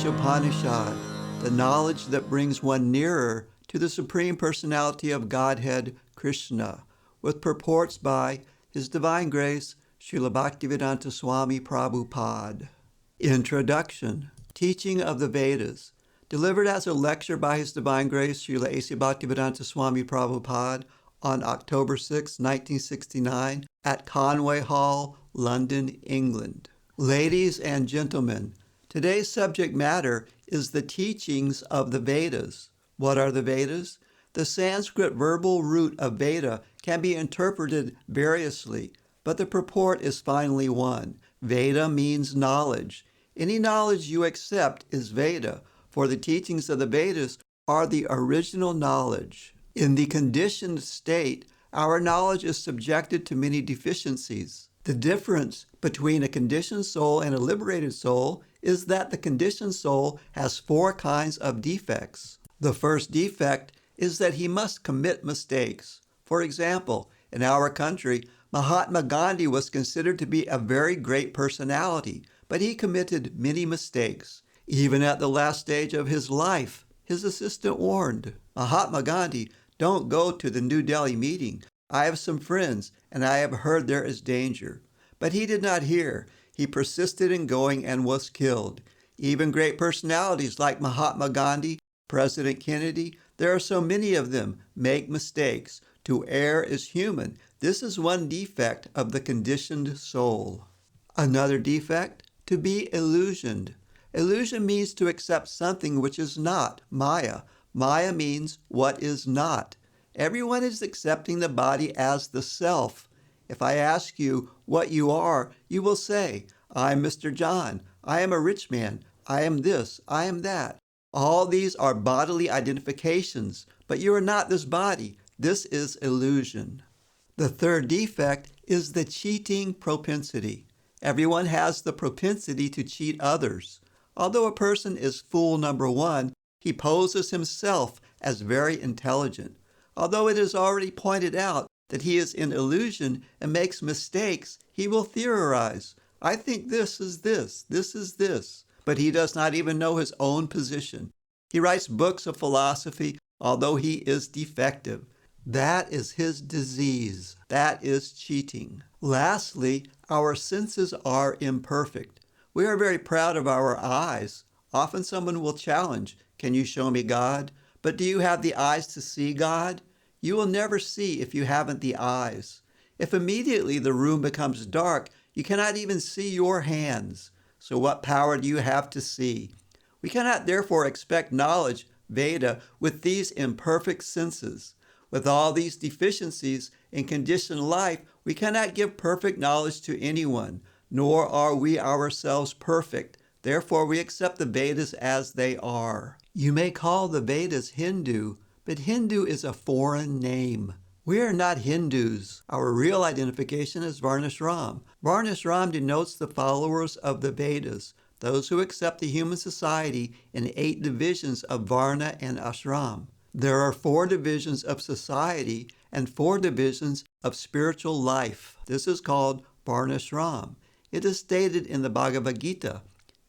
Isopanisad, the knowledge that brings one nearer to the Supreme Personality of Godhead, Krishna, with purports by His Divine Grace, Srila Bhaktivedanta Swami Prabhupada. Introduction. Teaching of the Vedas, delivered as a lecture by His Divine Grace, Srila A.C. Bhaktivedanta Swami Prabhupada, on October 6, 1969, at Conway Hall, London, England. Ladies and gentlemen, today's subject matter is the teachings of the Vedas. What are the Vedas? The Sanskrit verbal root of Veda can be interpreted variously, but the purport is finally one. Veda means knowledge. Any knowledge you accept is Veda, for the teachings of the Vedas are the original knowledge. In the conditioned state, our knowledge is subjected to many deficiencies. The difference between a conditioned soul and a liberated soul is that the conditioned soul has 4 kinds of defects. The first defect is that he must commit mistakes. For example, in our country, Mahatma Gandhi was considered to be a very great personality, but he committed many mistakes. Even at the last stage of his life, his assistant warned, "Mahatma Gandhi, don't go to the New Delhi meeting. I have some friends, and I have heard there is danger." But he did not hear. He persisted in going and was killed. Even great personalities like Mahatma Gandhi, President Kennedy, there are so many of them, make mistakes. To err is human. This is one defect of the conditioned soul. Another defect, to be illusioned. Illusion means to accept something which is not, Maya. Maya means what is not. Everyone is accepting the body as the self. If I ask you what you are, you will say, "I'm Mr. John. I am a rich man. I am this. I am that." All these are bodily identifications, but you are not this body. This is illusion. The third defect is the cheating propensity. Everyone has the propensity to cheat others. Although a person is fool number 1, he poses himself as very intelligent. Although it is already pointed out that he is in illusion and makes mistakes, he will theorize. I think this is this is this. But he does not even know his own position. He writes books of philosophy, although he is defective. That is his disease. That is cheating. Lastly, our senses are imperfect. We are very proud of our eyes. Often someone will challenge, "Can you show me God?" But do you have the eyes to see God? You will never see if you haven't the eyes. If immediately the room becomes dark, you cannot even see your hands. So what power do you have to see? We cannot therefore expect knowledge, Veda, with these imperfect senses. With all these deficiencies in conditioned life, we cannot give perfect knowledge to anyone, nor are we ourselves perfect. Therefore, we accept the Vedas as they are. You may call the Vedas Hindu, but Hindu is a foreign name. We are not Hindus. Our real identification is Varnashram. Varnashram denotes the followers of the Vedas, those who accept the human society in 8 divisions of Varna and Ashram. There are 4 divisions of society and 4 divisions of spiritual life. This is called Varnashram. It is stated in the Bhagavad-Gita.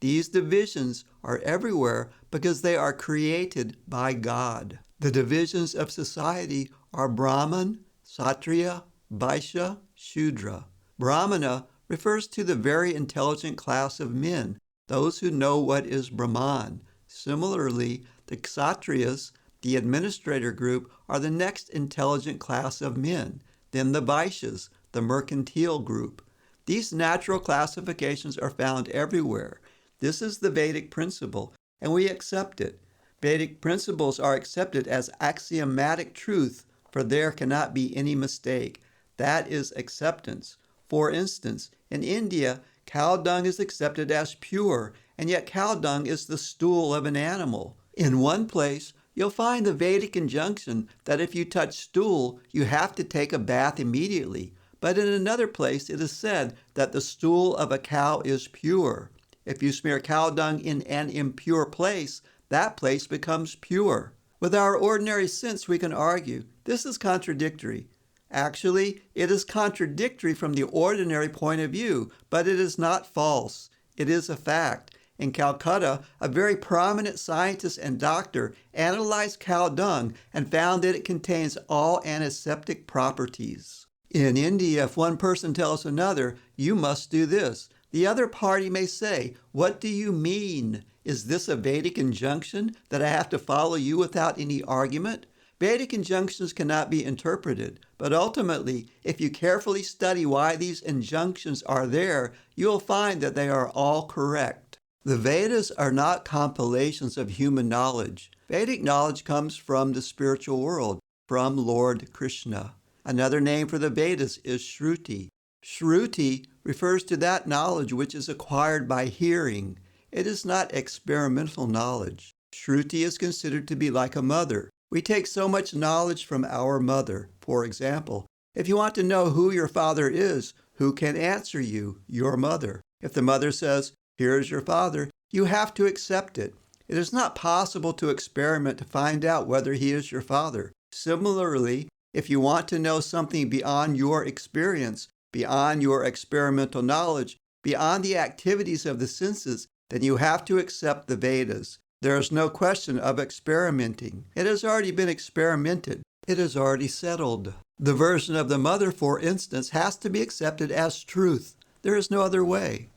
These divisions are everywhere because they are created by God. The divisions of society are Brahman, Kshatriya, Vaishya, Shudra. Brahmana refers to the very intelligent class of men, those who know what is Brahman. Similarly, the Kshatriyas, the administrator group, are the next intelligent class of men. Then the Vaishyas, the mercantile group. These natural classifications are found everywhere. This is the Vedic principle, and we accept it. Vedic principles are accepted as axiomatic truth, for there cannot be any mistake. That is acceptance. For instance, in India, cow dung is accepted as pure, and yet cow dung is the stool of an animal. In one place, you'll find the Vedic injunction that if you touch stool, you have to take a bath immediately. But in another place, it is said that the stool of a cow is pure. If you smear cow dung in an impure place, that place becomes pure. With our ordinary sense, we can argue, this is contradictory. Actually, it is contradictory from the ordinary point of view, but it is not false. It is a fact. In Calcutta, a very prominent scientist and doctor analyzed cow dung and found that it contains all antiseptic properties. In India, if one person tells another, "You must do this," the other party may say, "What do you mean? Is this a Vedic injunction that I have to follow you without any argument?" Vedic injunctions cannot be interpreted, but ultimately, if you carefully study why these injunctions are there, you will find that they are all correct. The Vedas are not compilations of human knowledge. Vedic knowledge comes from the spiritual world, from Lord Krishna. Another name for the Vedas is Shruti. Shruti refers to that knowledge which is acquired by hearing. It is not experimental knowledge. Shruti is considered to be like a mother. We take so much knowledge from our mother. For example, if you want to know who your father is, who can answer you? Your mother. If the mother says, "Here is your father," you have to accept it. It is not possible to experiment to find out whether he is your father. Similarly, if you want to know something beyond your experience, beyond your experimental knowledge, beyond the activities of the senses, then you have to accept the Vedas. There is no question of experimenting. It has already been experimented. It is already settled. The version of the mother, for instance, has to be accepted as truth. There is no other way.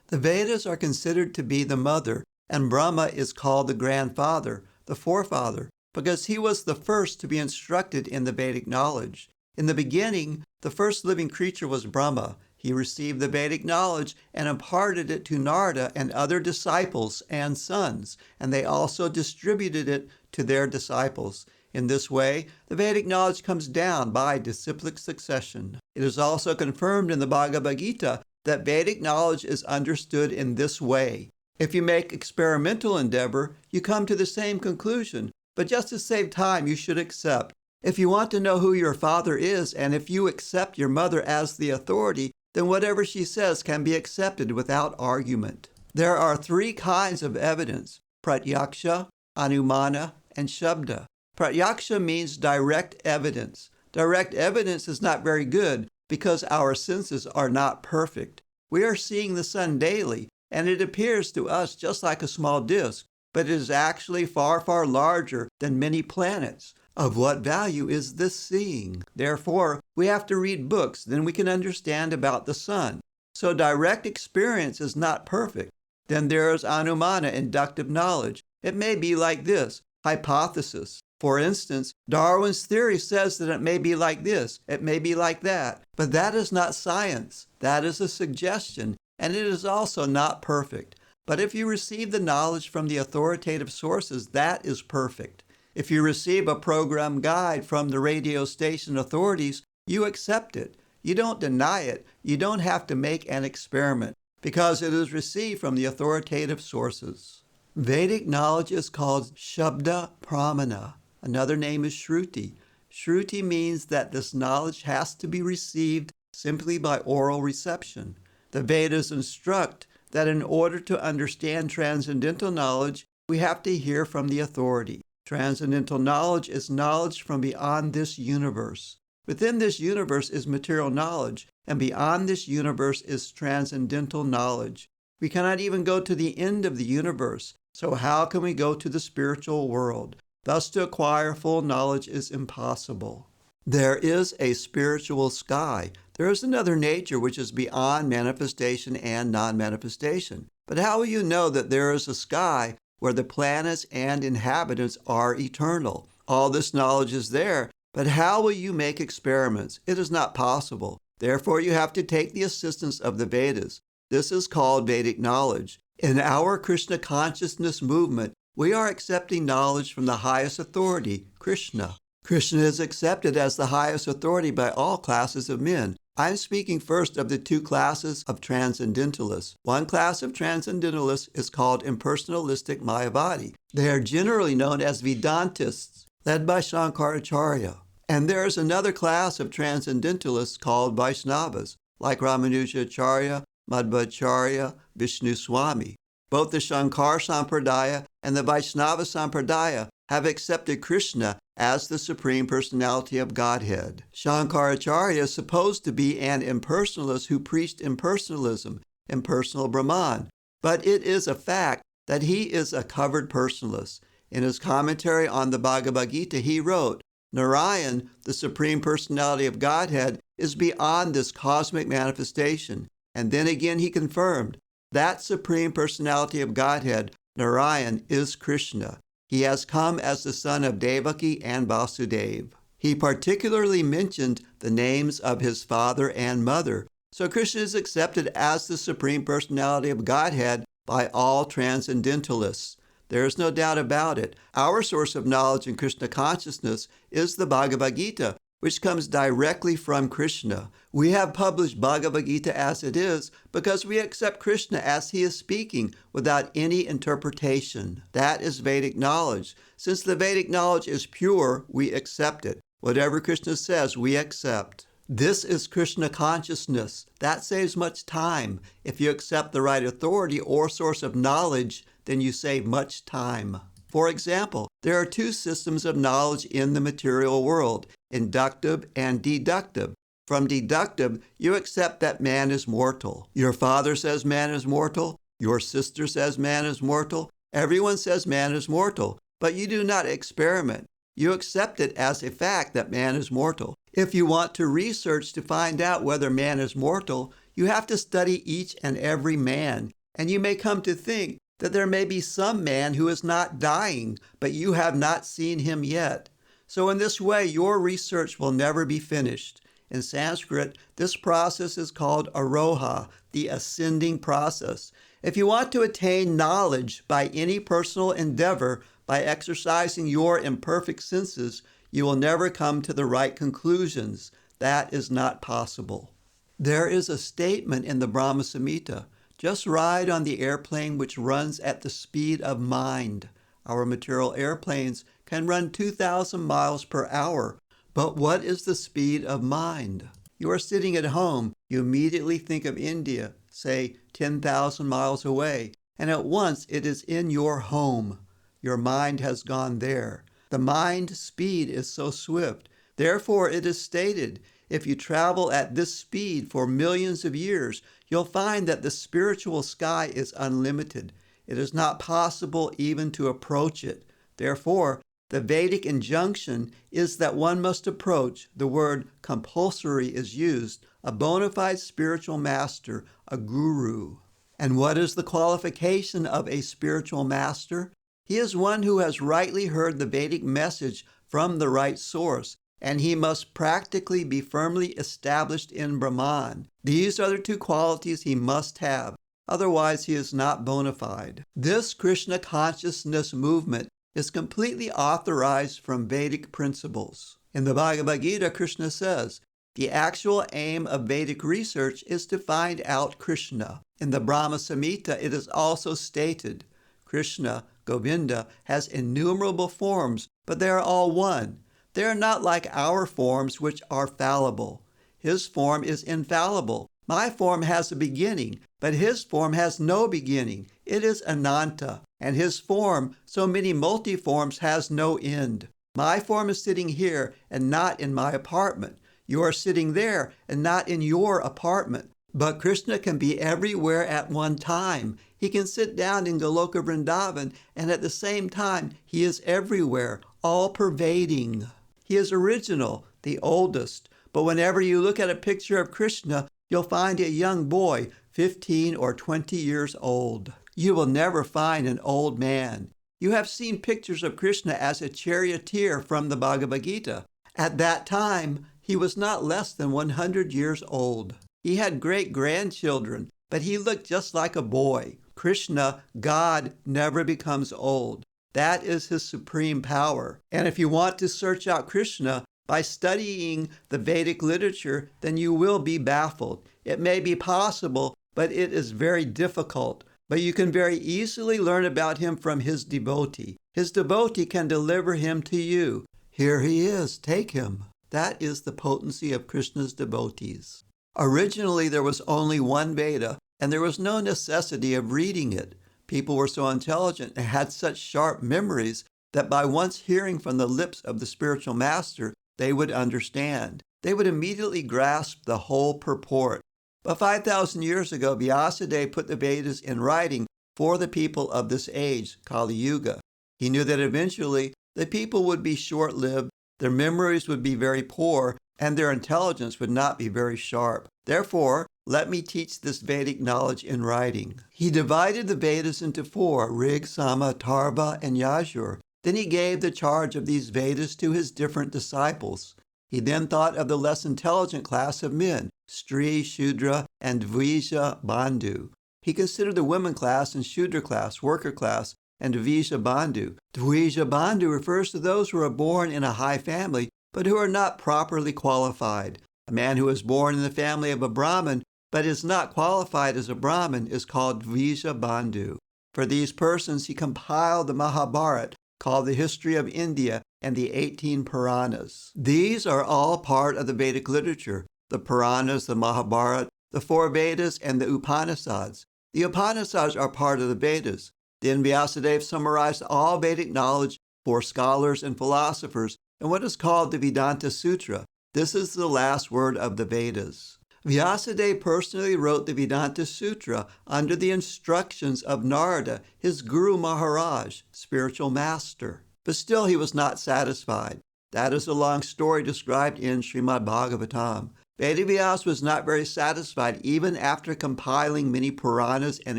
The Vedas are considered to be the mother, and Brahma is called the grandfather, the forefather, because he was the first to be instructed in the Vedic knowledge. In the beginning, the first living creature was Brahma. He received the Vedic knowledge and imparted it to Narada and other disciples and sons, and they also distributed it to their disciples. In this way, the Vedic knowledge comes down by disciplic succession. It is also confirmed in the Bhagavad-Gita that Vedic knowledge is understood in this way. If you make experimental endeavor, you come to the same conclusion, but just to save time, you should accept. If you want to know who your father is, and if you accept your mother as the authority, then whatever she says can be accepted without argument. There are three kinds of evidence: pratyaksha, anumana, and shabda. Pratyaksha means direct evidence. Direct evidence is not very good because our senses are not perfect. We are seeing the sun daily, and it appears to us just like a small disk, but it is actually far, far larger than many planets. Of what value is this seeing? Therefore, we have to read books, then we can understand about the sun. So direct experience is not perfect. Then there is anumana, inductive knowledge. It may be like this: hypothesis. For instance, Darwin's theory says that it may be like this, it may be like that. But that is not science. That is a suggestion, and it is also not perfect. But if you receive the knowledge from the authoritative sources, that is perfect. If you receive a program guide from the radio station authorities, you accept it. You don't deny it. You don't have to make an experiment because it is received from the authoritative sources. Vedic knowledge is called Shabda Pramana. Another name is Shruti. Shruti means that this knowledge has to be received simply by oral reception. The Vedas instruct that in order to understand transcendental knowledge, we have to hear from the authority. Transcendental knowledge is knowledge from beyond this universe. Within this universe is material knowledge, and beyond this universe is transcendental knowledge. We cannot even go to the end of the universe, so how can we go to the spiritual world? Thus, to acquire full knowledge is impossible. There is a spiritual sky. There is another nature which is beyond manifestation and non-manifestation. But how will you know that there is a sky where the planets and inhabitants are eternal? All this knowledge is there, but how will you make experiments? It is not possible. Therefore, you have to take the assistance of the Vedas. This is called Vedic knowledge. In our Krishna consciousness movement, we are accepting knowledge from the highest authority, Krishna. Krishna is accepted as the highest authority by all classes of men. I'm speaking first of the two classes of transcendentalists. One class of transcendentalists is called impersonalistic Mayavadi. They are generally known as Vedantists, led by Shankaracharya. And there is another class of transcendentalists called Vaishnavas, like Ramanujacharya, Madhvacharya, Vishnu Swami. Both the Shankar Sampradaya and the Vaishnava Sampradaya have accepted Krishna as the Supreme Personality of Godhead. Shankaracharya is supposed to be an impersonalist who preached impersonalism, impersonal Brahman. but it is a fact that he is a covered personalist. In his commentary on the Bhagavad-Gita, he wrote, Narayan, the Supreme Personality of Godhead, is beyond this cosmic manifestation. And then again he confirmed, that Supreme Personality of Godhead, Narayan, is Krishna. He has come as the son of Devaki and Vasudeva. He particularly mentioned the names of his father and mother. So Krishna is accepted as the Supreme Personality of Godhead by all transcendentalists. There is no doubt about it. Our source of knowledge in Krishna consciousness is the Bhagavad-Gita, which comes directly from Krishna. We have published Bhagavad-Gita as it is because we accept Krishna as he is speaking without any interpretation. That is Vedic knowledge. Since the Vedic knowledge is pure, we accept it. Whatever Krishna says, we accept. This is Krishna consciousness. That saves much time. If you accept the right authority or source of knowledge, then you save much time. For example, there are two systems of knowledge in the material world, inductive and deductive. From deductive, you accept that man is mortal. Your father says man is mortal. Your sister says man is mortal. Everyone says man is mortal, but you do not experiment. You accept it as a fact that man is mortal. If you want to research to find out whether man is mortal, you have to study each and every man, and you may come to think that there may be some man who is not dying, but you have not seen him yet. So in this way, your research will never be finished. In Sanskrit, this process is called aroha, the ascending process. If you want to attain knowledge by any personal endeavor, by exercising your imperfect senses, you will never come to the right conclusions. That is not possible. There is a statement in the Brahma Samhita, just ride on the airplane which runs at the speed of mind. Our material airplanes can run 2,000 miles per hour. But what is the speed of mind? You are sitting at home. You immediately think of India, say 10,000 miles away, and at once it is in your home. Your mind has gone there. The mind speed is so swift. Therefore, it is stated, if you travel at this speed for millions of years, you'll find that the spiritual sky is unlimited. It is not possible even to approach it. Therefore, the Vedic injunction is that one must approach, the word compulsory is used, a bona fide spiritual master, a guru. And what is the qualification of a spiritual master? He is one who has rightly heard the Vedic message from the right source, and he must practically be firmly established in Brahman. These are the two qualities he must have, otherwise he is not bona fide. This Krishna consciousness movement is completely authorized from Vedic principles. In the Bhagavad-Gita, Krishna says, the actual aim of Vedic research is to find out Krishna. In the Brahma Samhita, it is also stated, Krishna, Govinda, has innumerable forms, but they are all one. They are not like our forms, which are fallible. His form is infallible. My form has a beginning, but his form has no beginning. It is ananta, and his form, so many multiforms, has no end. My form is sitting here and not in my apartment. You are sitting there and not in your apartment. But Krishna can be everywhere at one time. He can sit down in Goloka Vrindavan, and at the same time, he is everywhere, all-pervading. He is original, the oldest. But whenever you look at a picture of Krishna, you'll find a young boy, 15 or 20 years old. You will never find an old man. You have seen pictures of Krishna as a charioteer from the Bhagavad-Gita. At that time, he was not less than 100 years old. He had great-grandchildren, but he looked just like a boy. Krishna, God, never becomes old. That is his supreme power. And if you want to search out Krishna by studying the Vedic literature, then you will be baffled. It may be possible, but it is very difficult. But you can very easily learn about him from his devotee. His devotee can deliver him to you. Here he is, take him. That is the potency of Krishna's devotees. Originally, there was only one Veda, and there was no necessity of reading it. People were so intelligent and had such sharp memories that by once hearing from the lips of the spiritual master, they would understand. They would immediately grasp the whole purport. But 5,000 years ago, Vyasadeva put the Vedas in writing for the people of this age, Kali Yuga. He knew that eventually the people would be short-lived, their memories would be very poor, and their intelligence would not be very sharp. Therefore, let me teach this Vedic knowledge in writing. He divided the Vedas into 4, Rig, Sama, Tarva, and Yajur. Then he gave the charge of these Vedas to his different disciples. He then thought of the less intelligent class of men, Stri, Shudra, and Dvija Bandhu. He considered the women class and Shudra class, worker class, and Dvija Bandhu. Dvija Bandhu refers to those who are born in a high family, but who are not properly qualified. A man who is born in the family of a Brahmin, but is not qualified as a Brahmin, is called Dvija Bandhu. For these persons, he compiled the Mahabharata, called the History of India, and the 18 Puranas. These are all part of the Vedic literature, the Puranas, the Mahabharata, the 4 Vedas, and the Upanisads. The Upanishads are part of the Vedas. Then Vyasadeva summarized all Vedic knowledge for scholars and philosophers in what is called the Vedanta Sutra. This is the last word of the Vedas. Vyasadeva personally wrote the Vedanta Sutra under the instructions of Narada, his Guru Maharaj, spiritual master. But still he was not satisfied. That is a long story described in Srima Bhagavatam. Vedavyas was not very satisfied even after compiling many Puranas and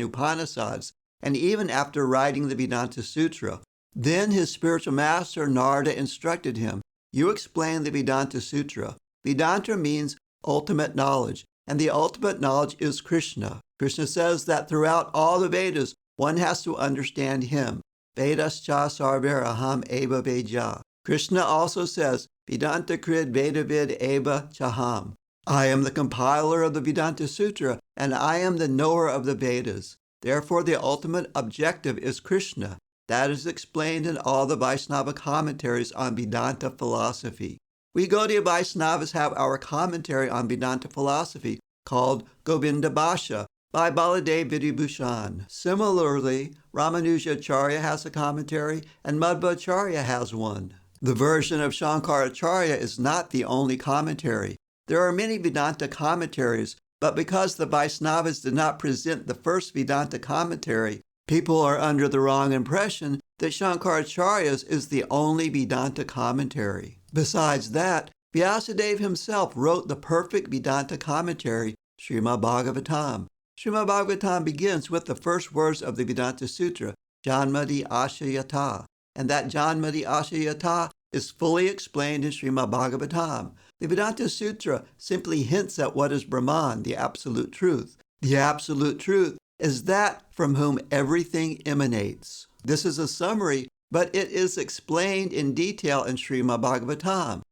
Upanishads, and even after writing the Vedanta Sutra. Then his spiritual master Narada instructed him, "You explain the Vedanta Sutra. Vedanta means ultimate knowledge, and the ultimate knowledge is Krishna. Krishna says that throughout all the Vedas, one has to understand him. Vedas cha sarver aham eva veja." Krishna also says, "Vedanta krid vedavid eva chaham." I am the compiler of the Vedanta Sutra, and I am the knower of the Vedas. Therefore, the ultimate objective is Krishna. That is explained in all the Vaishnava commentaries on Vedanta philosophy. We Gaudiya Vaishnavas have our commentary on Vedanta philosophy called Govinda Bhasha by Baladev Vidibhushan. Similarly, Ramanujacharya has a commentary and Madhvacharya has one. The version of Shankaracharya is not the only commentary. There are many Vedanta commentaries, but because the Vaishnavas did not present the first Vedanta commentary, people are under the wrong impression that Shankaracharya's is the only Vedanta commentary. Besides that, Vyasadeva himself wrote the perfect Vedanta commentary, Srima Bhagavatam. Srima Bhagavatam begins with the first words of the Vedanta Sutra, Janmadi Ashayata, and that Janmadi Ashayata is fully explained in Srima Bhagavatam. The Vedanta Sutra simply hints at what is Brahman, the absolute truth. The absolute truth is that from whom everything emanates. This is a summary, but it is explained in detail in Srima Bhagavatam.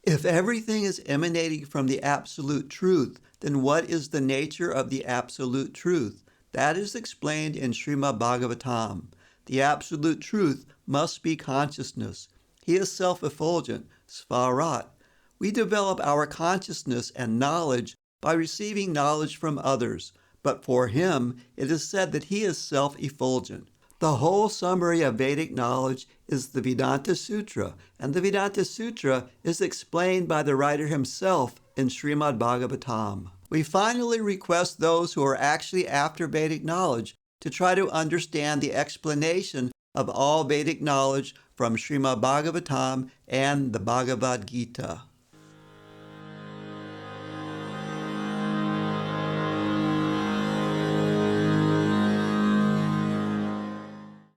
If everything is emanating from the absolute truth, then what is the nature of the absolute truth? That is explained in Srima Bhagavatam. The absolute truth must be consciousness. He is self-effulgent, svarat. We develop our consciousness and knowledge by receiving knowledge from others, but for him it is said that he is self-effulgent. The whole summary of Vedic knowledge is the Vedanta Sutra, and the Vedanta Sutra is explained by the writer himself in Srimad Bhagavatam. We finally request those who are actually after Vedic knowledge to try to understand the explanation of all Vedic knowledge from Srimad Bhagavatam and the Bhagavad-Gita.